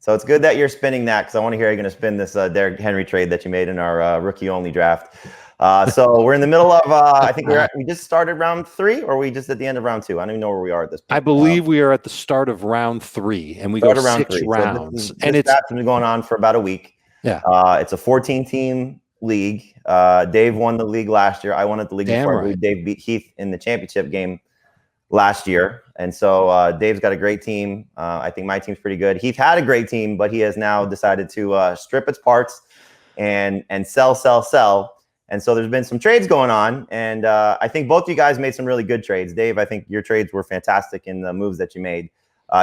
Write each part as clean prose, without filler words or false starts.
So it's good that you're spinning that because I want to hear you're going to spin this Derrick Henry trade that you made in our rookie-only draft. So we're in the middle of, I think we just started round 3, or we just at the end of round 2? I don't even know where we are at this point. I believe we are at the start of round 3, and we go 6 rounds. So this draft has been going on for about a week. Yeah. It's a 14-team league. Dave won the league last year. I won at the league before. Right. Dave beat Heath in the championship game last year. And so Dave's got a great team. I think my team's pretty good. Heath had a great team, but he has now decided to strip its parts and sell. And so there's been some trades going on. And I think both you guys made some really good trades. Dave, I think your trades were fantastic in the moves that you made.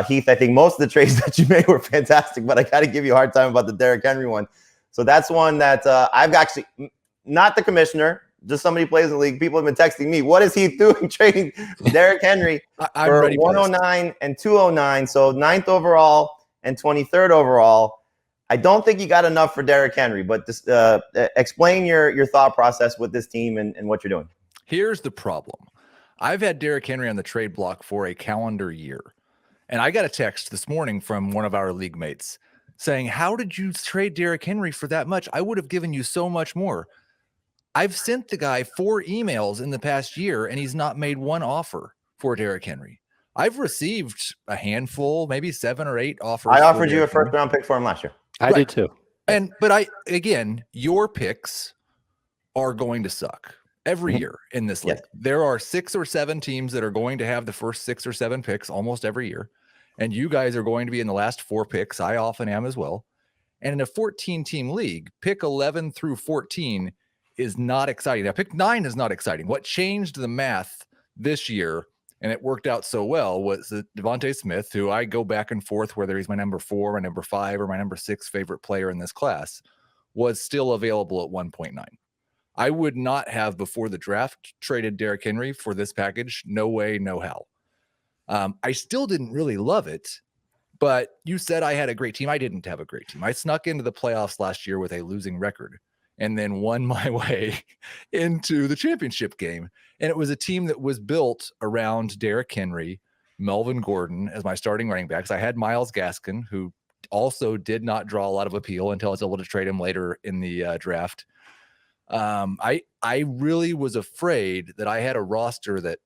Heath, I think most of the trades that you made were fantastic, but I got to give you a hard time about the Derrick Henry one. So that's one that I've actually, not the commissioner, just somebody who plays in the league. People have been texting me, what is he doing trading Derrick Henry for 109 and 209? So 9th overall and 23rd overall. I don't think you got enough for Derrick Henry, but just explain your thought process with this team and what you're doing. Here's the problem. I've had Derrick Henry on the trade block for a calendar year. And I got a text this morning from one of our league mates saying, how did you trade Derrick Henry for that much? I would have given you so much more. I've sent the guy 4 emails in the past year, and he's not made one offer for Derrick Henry. I've received a handful, maybe 7 or 8 offers. I offered you a first-round pick for him last year. I did too. But again, your picks are going to suck every year in this league. Yes. There are 6 or 7 teams that are going to have the first 6 or 7 picks almost every year. And you guys are going to be in the last 4 picks. I often am as well. And in a 14-team league, pick 11 through 14 is not exciting. Now, pick 9 is not exciting. What changed the math this year, and it worked out so well, was that DeVonta Smith, who I go back and forth whether he's my number 4, my number 5, or my number 6 favorite player in this class, was still available at 1.9. I would not have, before the draft, traded Derrick Henry for this package. No way, no how. I still didn't really love it, but you said I had a great team. I didn't have a great team. I snuck into the playoffs last year with a losing record and then won my way into the championship game. And it was a team that was built around Derrick Henry, Melvin Gordon as my starting running backs. I had Myles Gaskin, who also did not draw a lot of appeal until I was able to trade him later in the draft. I really was afraid that I had a roster that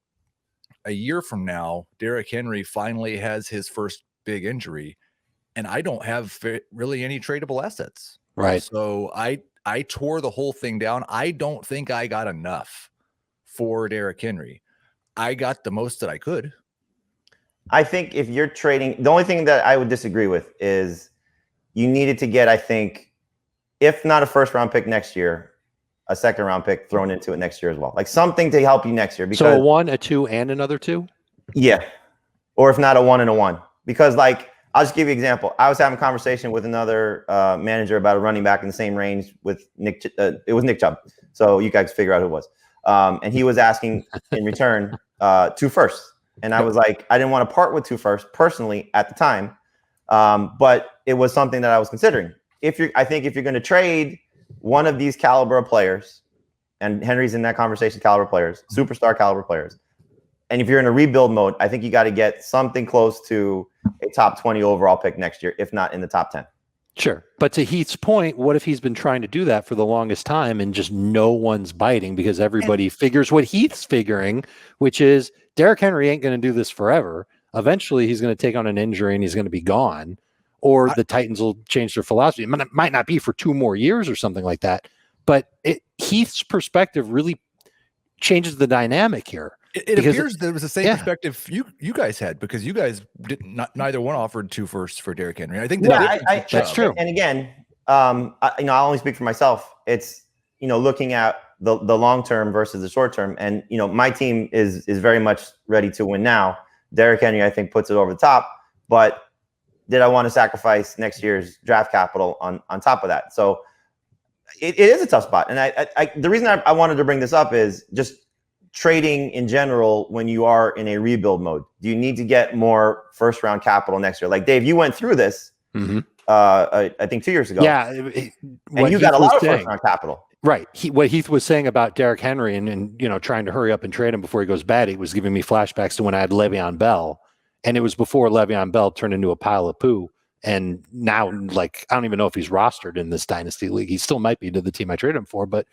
a year from now, Derrick Henry finally has his first big injury, and I don't have really any tradable assets. Right. So I tore the whole thing down. I don't think I got enough for Derrick Henry. I got the most that I could. I think if you're trading, the only thing that I would disagree with is you needed to get, I think, if not a first-round pick next year, a second-round pick thrown into it next year as well. Like something to help you next year. Because, so a 1, a 2, and another 2? Yeah. Or if not a 1 and a 1. Because like, I'll just give you an example. I was having a conversation with another manager about a running back in the same range with Nick. It was Nick Chubb. So you guys figure out who it was. And he was asking in return 2 firsts. And I was like, I didn't want to part with 2 firsts personally at the time. But it was something that I was considering. I think if you're going to trade one of these caliber players, and Henry's in that conversation, caliber players, superstar caliber players. And if you're in a rebuild mode, I think you got to get something close to a top 20 overall pick next year, if not in the top 10. Sure. But to Heath's point, what if he's been trying to do that for the longest time and just no one's biting because everybody figures what Heath's figuring, which is Derrick Henry ain't going to do this forever. Eventually, he's going to take on an injury and he's going to be gone. Or the Titans will change their philosophy. It might not be for 2 more years or something like that. But Heath's perspective really changes the dynamic here. It appears that it was the same perspective you guys had, because you guys neither one offered 2 firsts for Derrick Henry. I think that's true. And again, I'll only speak for myself. It's looking at the long term versus the short term, and my team is very much ready to win now. Derrick Henry, I think, puts it over the top, but did I want to sacrifice next year's draft capital on top of that? So it is a tough spot. And the reason I wanted to bring this up is just trading in general when you are in a rebuild mode. Do you need to get more first round capital next year? Like Dave, you went through this, I think 2 years ago. Yeah. And you got a lot of first round capital. Right. What Heath was saying about Derrick Henry and trying to hurry up and trade him before he goes bad, it was giving me flashbacks to when I had Le'Veon Bell. And it was before Le'Veon Bell turned into a pile of poo And now, like, I don't even know if he's rostered in this Dynasty League. He still might be to the team I traded him for, but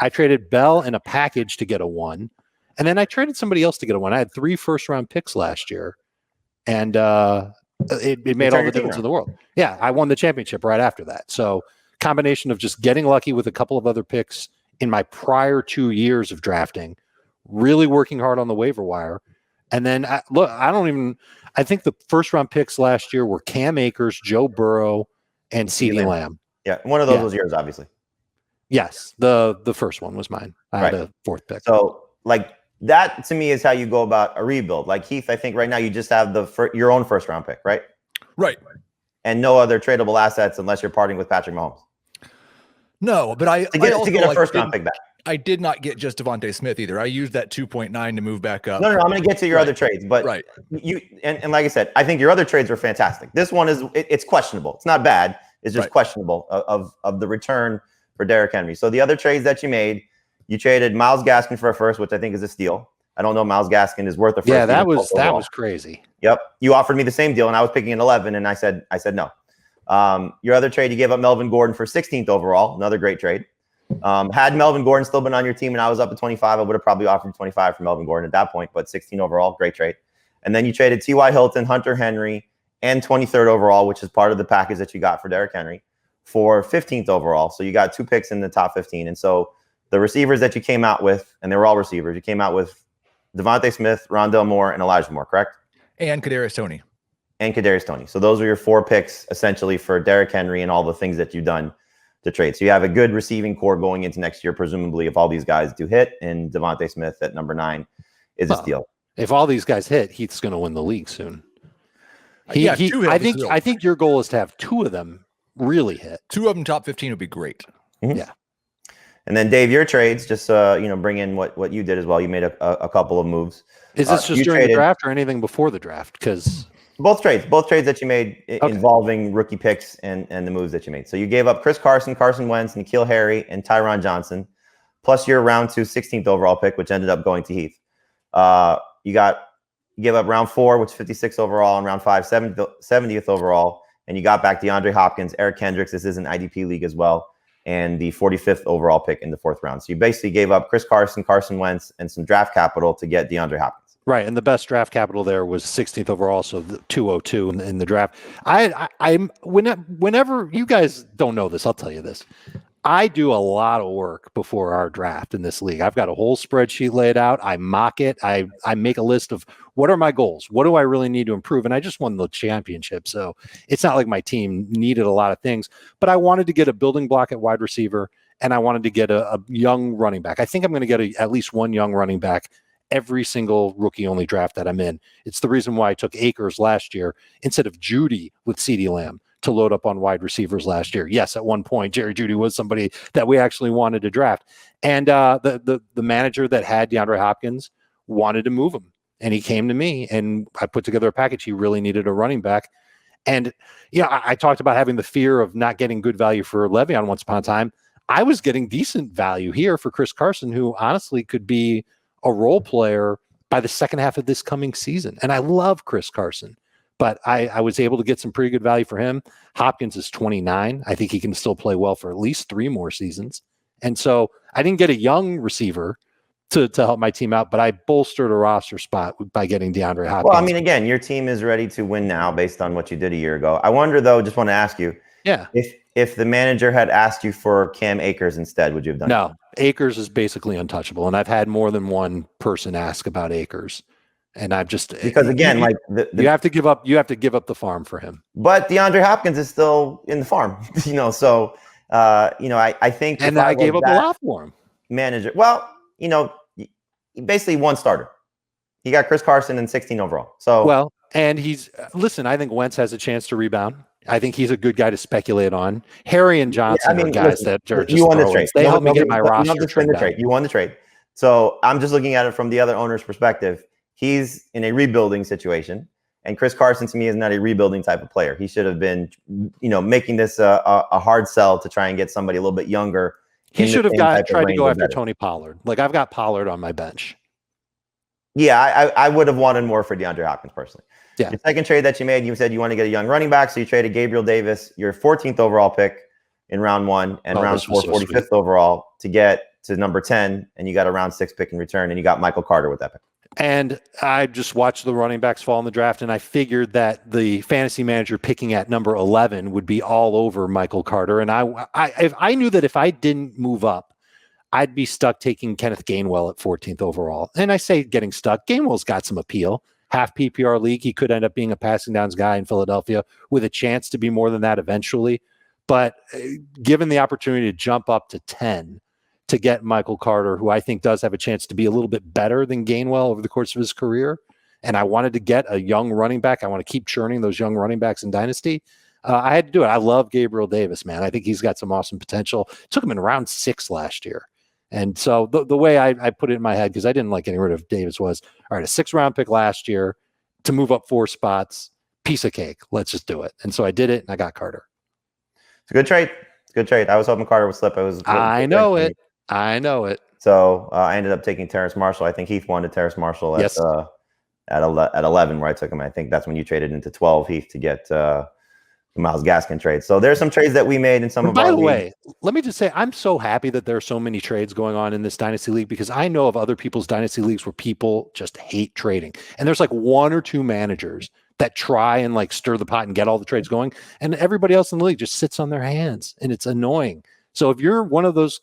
I traded Bell in a package to get a 1. And then I traded somebody else to get a 1. I had 3 first-round picks last year. And it made all the difference in the world. Yeah, I won the championship right after that. So combination of just getting lucky with a couple of other picks in my prior 2 years of drafting, really working hard on the waiver wire. And then, I think the first-round picks last year were Cam Akers, Joe Burrow, and CeeDee Lamb. Yeah, one of those was yours, obviously. Yes, the first one was mine. I had a 4th pick. So, like, that to me is how you go about a rebuild. Like Heath, I think right now you just have your own first-round pick, right? Right. And no other tradable assets unless you're parting with Patrick Mahomes. No, but to get a first-round pick back. I did not get just DeVonta Smith either. I used that 2.9 to move back up. No, I'm going to get to your other trades, but you and like I said, I think your other trades are fantastic. This one is it's questionable. It's not bad. It's just questionable of the return for Derrick Henry. So the other trades that you made, you traded Myles Gaskin for a first, which I think is a steal. I don't know Myles Gaskin is worth a first. Yeah, that was crazy. Yep. You offered me the same deal, and I was picking an 11, and I said no. Your other trade, you gave up Melvin Gordon for 16th overall. Another great trade. Had Melvin Gordon still been on your team and I was up at 25, I would have probably offered 25 for Melvin Gordon at that point, but 16 overall, great trade. And then you traded T.Y. Hilton, Hunter Henry, and 23rd overall, which is part of the package that you got for Derrick Henry, for 15th overall. So you got 2 picks in the top 15. And so the receivers that you came out with, and they were all receivers, you came out with DeVonta Smith, Rondale Moore, and Elijah Moore, correct? And Kadarius Toney. So those are your 4 picks essentially for Derrick Henry and all the things that you've done to trade. So you have a good receiving core going into next year, presumably, if all these guys do hit, and DeVonta Smith at number 9 is a steal. If all these guys hit, Heath's going to win the league soon. I think your goal is to have 2 of them really hit. 2 of them top 15 would be great. Mm-hmm. Yeah. And then Dave, your trades, just bring in what you did as well. You made a couple of moves. Is this just during the draft or anything before the draft? Because both trades that you made involving rookie picks and the moves that you made. So you gave up Chris Carson, Carson Wentz, N'Keal Harry, and Tyron Johnson, plus your round 2 16th overall pick, which ended up going to Heath. You gave up round 4, which is 56 overall, and round 5, 70th overall, and you got back DeAndre Hopkins, Eric Kendricks. This is an IDP league as well, and the 45th overall pick in the 4th round. So you basically gave up Chris Carson, Carson Wentz, and some draft capital to get DeAndre Hopkins. Right, and the best draft capital there was 16th overall, so 202 in the draft. I'm whenever you guys don't know this, I'll tell you this. I do a lot of work before our draft in this league. I've got a whole spreadsheet laid out. I mock it. I make a list of what are my goals? What do I really need to improve? And I just won the championship, so it's not like my team needed a lot of things. But I wanted to get a building block at wide receiver, and I wanted to get a young running back. I think I'm going to get at least one young running back every single rookie-only draft that I'm in. It's the reason why I took Akers last year instead of Judy with CeeDee Lamb to load up on wide receivers last year. Yes, at one point, Jerry Judy was somebody that we actually wanted to draft. And the manager that had DeAndre Hopkins wanted to move him. And he came to me, and I put together a package. He really needed a running back. And, I talked about having the fear of not getting good value for Le'Veon once upon a time. I was getting decent value here for Chris Carson, who honestly could be a role player by the second half of this coming season. And I love Chris Carson, but I was able to get some pretty good value for him. Hopkins is 29. I think he can still play well for at least 3 more seasons. And so I didn't get a young receiver to help my team out, but I bolstered a roster spot by getting DeAndre Hopkins. Well, I mean, again, your team is ready to win now based on what you did a year ago. I wonder, though, just want to ask you, if the manager had asked you for Cam Akers instead, would you have done No, Akers is basically untouchable. And I've had more than one person ask about Akers. And I've just because again, you have to give up the farm for him. But DeAndre Hopkins is still in the farm, so I think and I gave up a lot for him. Manager. Well, basically one starter. He got Chris Carson in 16 overall. So and I think Wentz has a chance to rebound. I think he's a good guy to speculate on. Harry and Johnson are guys that are just you won the trade. They helped me get my roster. You won the trade. So I'm just looking at it from the other owner's perspective. He's in a rebuilding situation, and Chris Carson to me is not a rebuilding type of player. He should have been, making this a hard sell to try and get somebody a little bit younger. He should have tried to go after Tony Pollard. Like I've got Pollard on my bench. Yeah, I would have wanted more for DeAndre Hopkins personally. Yeah. Your second trade that you made, you said you want to get a young running back, so you traded Gabriel Davis, your 14th overall pick in round 1, and round 4, 45th overall to get to number 10, and you got a round 6 pick in return, and you got Michael Carter with that pick. And I just watched the running backs fall in the draft, and I figured that the fantasy manager picking at number 11 would be all over Michael Carter. And I knew that if I didn't move up, I'd be stuck taking Kenneth Gainwell at 14th overall. And I say getting stuck. Gainwell's got some appeal. Half PPR league, he could end up being a passing downs guy in Philadelphia with a chance to be more than that eventually. But given the opportunity to jump up to 10 to get Michael Carter, who I think does have a chance to be a little bit better than Gainwell over the course of his career, and I wanted to get a young running back. I want to keep churning those young running backs in Dynasty. I had to do it. I love Gabriel Davis, man. I think he's got some awesome potential. Took him in round 6 last year. And so the way I put it in my head, because I didn't like getting rid of Davis, was, all right, a 6th round pick last year to move up 4 spots, piece of cake. Let's just do it. And so I did it, and I got Carter. It's a good trade. It's a good trade. I was hoping Carter would slip. I know it. So I ended up taking Terrace Marshall. I think Heath wanted Terrace Marshall at 11, where I took him. I think that's when you traded into 12, Heath, to get the Myles Gaskin trade. So there's some trades that we made in some of our By the way, let me just say, I'm so happy that there are so many trades going on in this Dynasty League, because I know of other people's Dynasty Leagues where people just hate trading. And there's like 1 or 2 managers that try and like stir the pot and get all the trades going. And everybody else in the league just sits on their hands, and it's annoying. So if you're one of those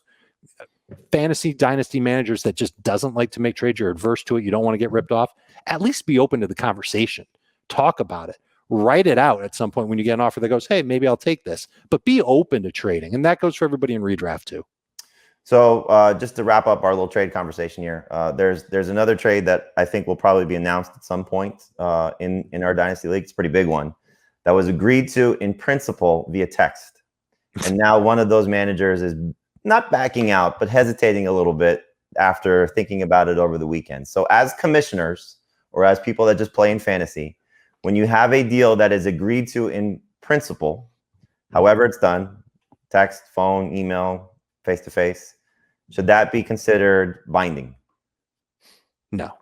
fantasy Dynasty managers that just doesn't like to make trades, you're adverse to it, you don't want to get ripped off, at least be open to the conversation. Talk about it. Write it out at some point when you get an offer that goes, hey, maybe I'll take this. But be open to trading. And that goes for everybody in redraft too. So just to wrap up our little trade conversation here, there's another trade that I think will probably be announced at some point in our Dynasty League. It's a pretty big one that was agreed to in principle via text. And now one of those managers is not backing out, but hesitating a little bit after thinking about it over the weekend. So as commissioners, or as people that just play in fantasy, when you have a deal that is agreed to in principle, however it's done, text, phone, email, face-to-face, should that be considered binding? No.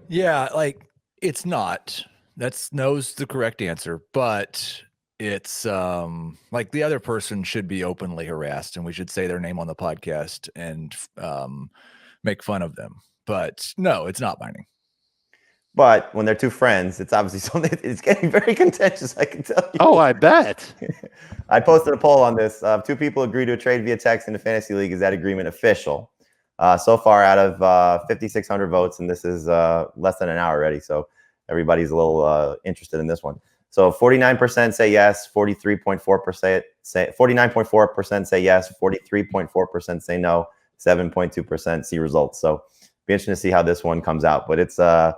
Yeah, like it's not. No's the correct answer, but it's like the other person should be openly harassed, and we should say their name on the podcast and make fun of them. But no, it's not binding. But when they're 2 friends, it's obviously something. It's getting very contentious, I can tell you. Oh, I bet. I posted a poll on this. 2 people agree to a trade via text in the fantasy league. Is that agreement official? So far, out of 5,600 votes, and this is less than an hour already, so everybody's a little interested in this one. So 49% say yes, 43.4% say 49.4% say yes, 43.4% say no, 7.2% see results. So be interesting to see how this one comes out. But it's a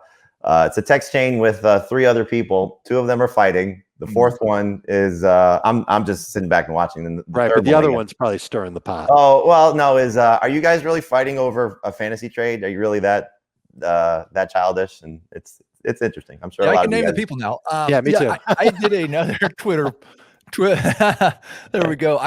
text chain with 3 other people. 2 of them are fighting. The 4th one is I'm just sitting back and watching them. Right, but the other one's probably stirring the pot. Oh well, no. Are you guys really fighting over a fantasy trade? Are you really that childish? And it's interesting. I'm sure. Yeah, a lot I can of name the people now. Yeah, me too. I did another Twitter. There we go.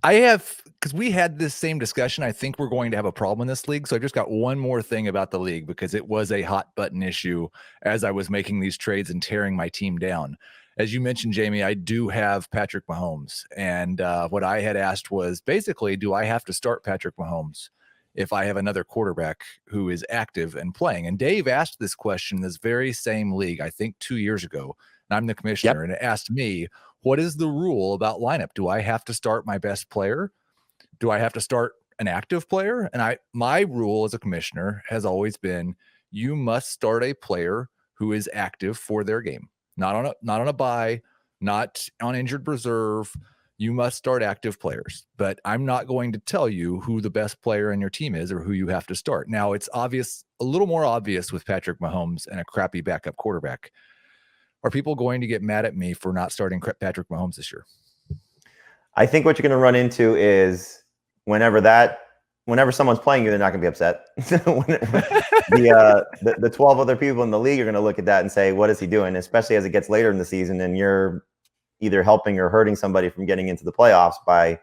I have, because we had this same discussion. I think we're going to have a problem in this league. So I just got one more thing about the league, because it was a hot button issue as I was making these trades and tearing my team down. As you mentioned, Jamie, I do have Patrick Mahomes. And what I had asked was basically, do I have to start Patrick Mahomes if I have another quarterback who is active and playing? And Dave asked this question in this very same league, I think 2 years ago. And I'm the commissioner. Yep. And it asked me, what is the rule about lineup? Do I have to start my best player? Do I have to start an active player? And my rule as a commissioner has always been, you must start a player who is active for their game, not on a bye, not on injured reserve. You must start active players, but I'm not going to tell you who the best player in your team is or who you have to start. Now it's obvious, a little more obvious with Patrick Mahomes and a crappy backup quarterback. Are people going to get mad at me for not starting Patrick Mahomes this year? I think what you're going to run into is whenever someone's playing you, they're not going to be upset. The 12 other people in the league are going to look at that and say, what is he doing? Especially as it gets later in the season and you're either helping or hurting somebody from getting into the playoffs by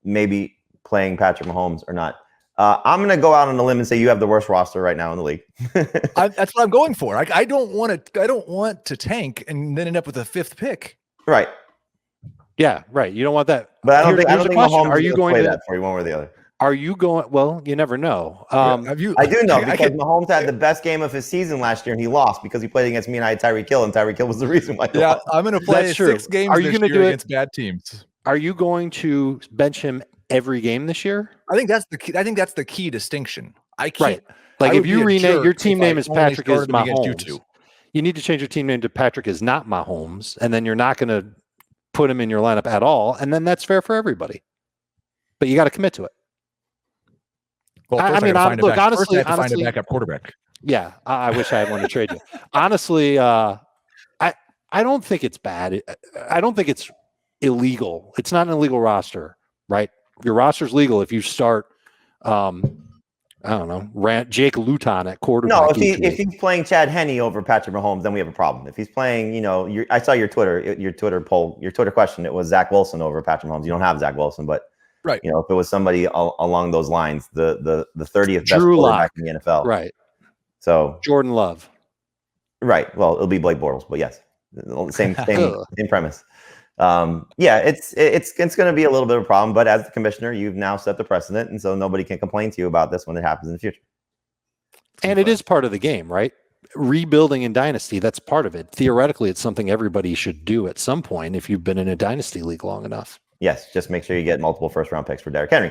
maybe playing Patrick Mahomes or not. I'm going to go out on a limb and say you have the worst roster right now in the league. That's what I'm going for. I don't want to tank and then end up with a 5th pick. Right. Yeah, right. You don't want that. But I don't think Mahomes are you going play to that for you one way or the other. Are you going? Well, you never know. I do know because Mahomes had the best game of his season last year and he lost because he played against me and I had Tyreek Hill, and Tyreek Hill was the reason why. Yeah, I'm going to play 6 games this year against bad teams. Are you going to bench him every game this year? I think that's the key. I think that's the key distinction. I can't. Right. Like if you rename your team name is Patrick is Mahomes, you need to change your team name to Patrick is not Mahomes, and then you're not going to put him in your lineup at all, and then that's fair for everybody. But you got to commit to it. Well, honestly, I have to find a backup quarterback. Yeah, I wish I had one to trade you. Honestly, I don't think it's bad. I don't think it's illegal. It's not an illegal roster, right? Your roster's legal if you start, I don't know, Jake Luton at quarterback. No, if he's playing Chad Henne over Patrick Mahomes, then we have a problem. If he's playing, I saw your Twitter poll, your Twitter question. It was Zach Wilson over Patrick Mahomes. You don't have Zach Wilson, but right. If it was somebody along those lines, the 30th best quarterback in the NFL, right? So Jordan Love, right? Well, it'll be Blake Bortles, but yes, same premise. It's going to be a little bit of a problem, but as the commissioner, you've now set the precedent, and so nobody can complain to you about this when it happens in the future. And it is part of the game, right? Rebuilding in Dynasty, that's part of it. Theoretically, it's something everybody should do at some point if you've been in a Dynasty league long enough. Yes, just make sure you get multiple first-round picks for Derrick Henry.